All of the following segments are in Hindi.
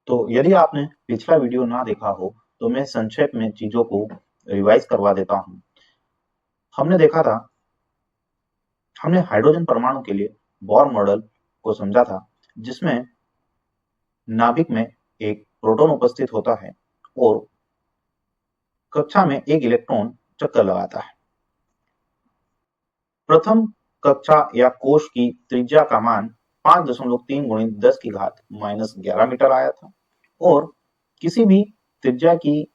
तो यदि आपने पिछला वीडियो ना देखा हो तो मैं संक्षेप में चीजों को रिवाइज करवा देता हूं। हमने देखा था, हमने हाइड्रोजन परमाणु के लिए बोर मॉडल को समझा था, जिसमें नाभिक में एक प्रोटॉन उपस्थित होता है और कक्षा में एक इलेक्ट्रॉन चक्कर लगाता है। प्रथम कक्षा या कोश की त्रिज्या का मान 5.3 गुणित 10 की घात -11 मीटर आया था और किसी भी त्रिज्या की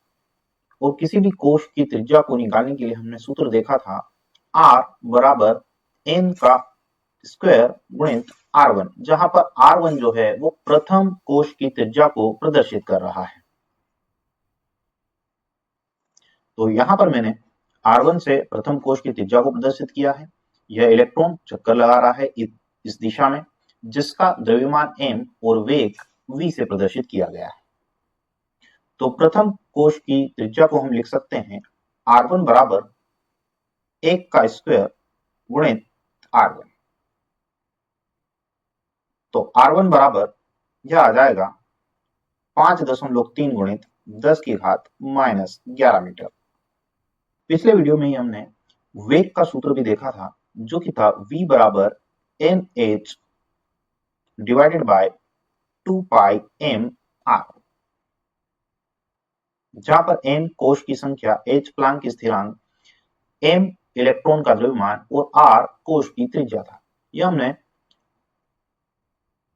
और किसी भी कोश की त्रिज्या को निकालने के लिए हमने सूत्र देखा था, R बराबर n का स्क्वायर गुणित R1, जहां पर R1 जो है वो प्रथम कोश की त्रिज्या को प्रदर्शित कर रहा है। तो यहां पर मैंने R1 से प्रथम कोश की त्रिज्या को प्रदर्शित किया है। यह इलेक्ट्रॉन चक्कर लगा रहा है इस दिशा में, जिसका द्रव्यमान m और वेग v से प्रदर्शित किया गया है। तो प्रथम कोश की त्रिज्या को हम लिख सकते हैं R1 बराबर 1 का स्क्वायर गुणित R1। तो R1 बराबर यह आ जाएगा 5.3 गुणित 10 की घात -11 मीटर। पिछले वीडियो में ही हमने वेग का सूत्र भी देखा था, जो कि था v बराबर nh divided by 2 pi m r, जहां पर n कोश की संख्या, h प्लैंक स्थिरांक, m इलेक्ट्रॉन का द्रव्यमान और r कोश की त्रिज्या था। यह हमने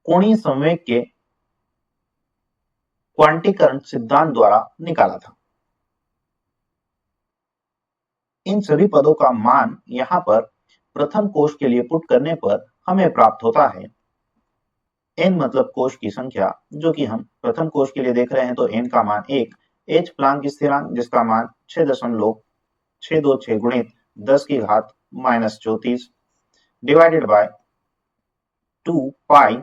कोणीय संवेग के क्वांटीकरण सिद्धांत द्वारा निकाला था। इन सभी पदों का मान यहाँ पर प्रथम कोश के लिए पुट करने पर हमें प्राप्त होता है n मतलब कोश की संख्या, जो कि हम प्रथम कोश के लिए देख रहे हैं, तो n का मान 1, h प्लैंक स्थिरांक जिसका मान 6.626 गुणित 10 की घात -34 डिवाइडेड बाय 2 पाई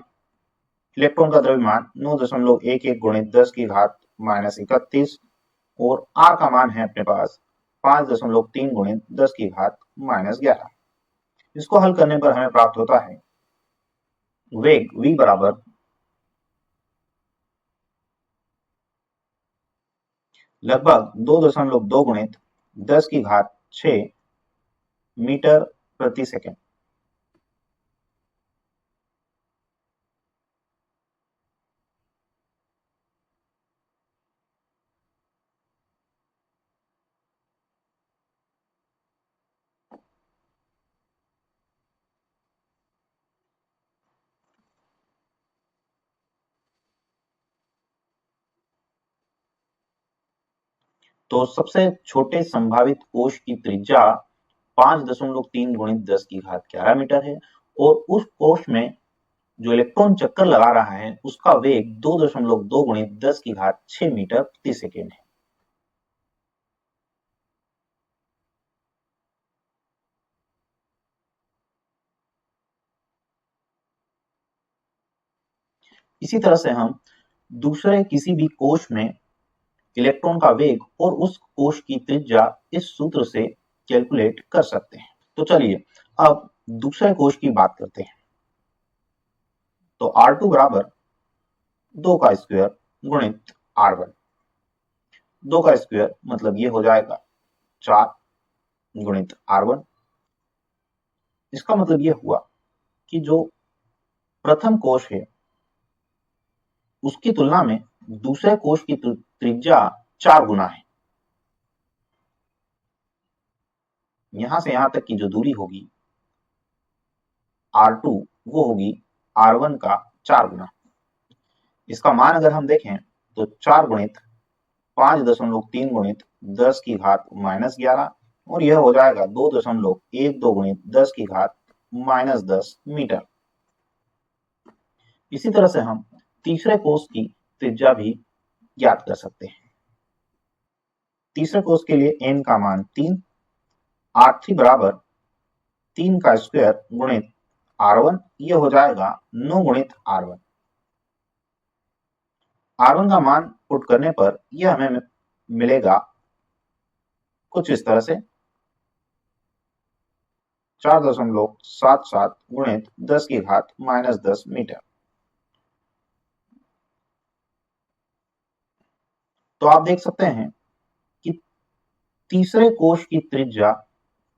इलेक्ट्रॉन का द्रव्यमान 9.11 गुणित 10 की घात -31 और r का मान है अपने पास 5.3 गुणित 10 की घात -11। इसको हल करने पर हमें प्राप्त होता है वेग v बराबर लगभग 2.2 गुणित 10 की घात 6 मीटर प्रति सेकंड। तो सबसे छोटे संभावित कोश की त्रिज्या 5.3 गुणित 10 की घात 11 मीटर है और उस कोश में जो इलेक्ट्रॉन चक्कर लगा रहा है उसका वेग 2.2 गुणित 10 की घात 6 मीटर प्रति सेकेंड है। इसी तरह से हम दूसरे किसी भी कोश में इलेक्ट्रॉन का वेग और उस कोश की त्रिज्या इस सूत्र से कैलकुलेट कर सकते हैं। तो चलिए अब दूसरे कोश की बात करते हैं। तो R2 बराबर 2 का स्क्वायर गुणित R1। 2 का स्क्वायर मतलब ये हो जाएगा 4 गुणित R1। इसका मतलब ये हुआ कि जो प्रथम कोश है उसकी तुलना में दूसरे कोश की त्रिज्या 4 गुना है। यहां से यहां तक की जो दूरी होगी R2 वो होगी R1 का 4 गुना। इसका मान अगर हम देखें तो 4 गुणित 5.3 गुणित 10 की घात -11 और यह हो जाएगा 2.12 गुणित 10 की घात -10 मीटर। इसी तरह से हम तीसरे कोश की त्रिज्या भी ज्ञात कर सकते हैं। तीसरे कोश के लिए n का मान 3, R3 बराबर 3 का स्क्वायर गुणित R1, ये हो जाएगा 9 गुणित R1। R1 का मान पुट करने पर यह हमें मिलेगा कुछ इस तरह से 4.77 गुणित 10 की घात -10 मीटर। तो आप देख सकते हैं कि तीसरे कोश की त्रिज्या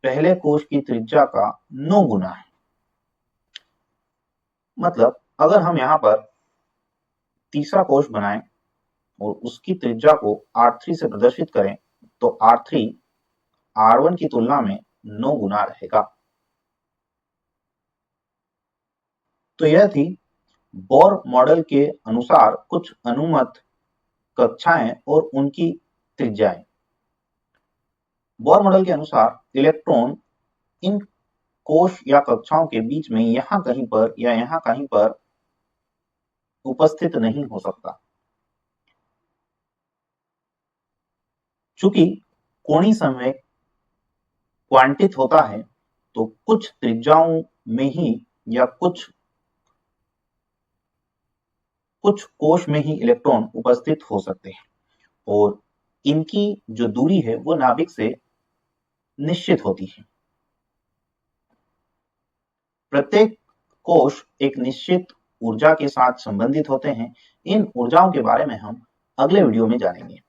पहले कोश की त्रिज्या का 9 गुना है। मतलब अगर हम यहाँ पर तीसरा कोश बनाएं और उसकी त्रिज्या को R3 से प्रदर्शित करें तो R3 R1 की तुलना में 9 गुना रहेगा। तो यह थी बोर मॉडल के अनुसार कुछ अनुमत कक्षाएं और उनकी त्रिज्याएं। बोर मॉडल के अनुसार इलेक्ट्रॉन इन कोश या कक्षाओं के बीच में यहाँ कहीं पर या यहाँ कहीं पर उपस्थित नहीं हो सकता। चूंकि कोणीय संवेग क्वांटित होता है तो कुछ त्रिज्याओं में ही या कुछ कोश में ही इलेक्ट्रॉन उपस्थित हो सकते हैं और इनकी जो दूरी है वो नाभिक से निश्चित होती है। प्रत्येक कोश एक निश्चित ऊर्जा के साथ संबंधित होते हैं। इन ऊर्जाओं के बारे में हम अगले वीडियो में जानेंगे।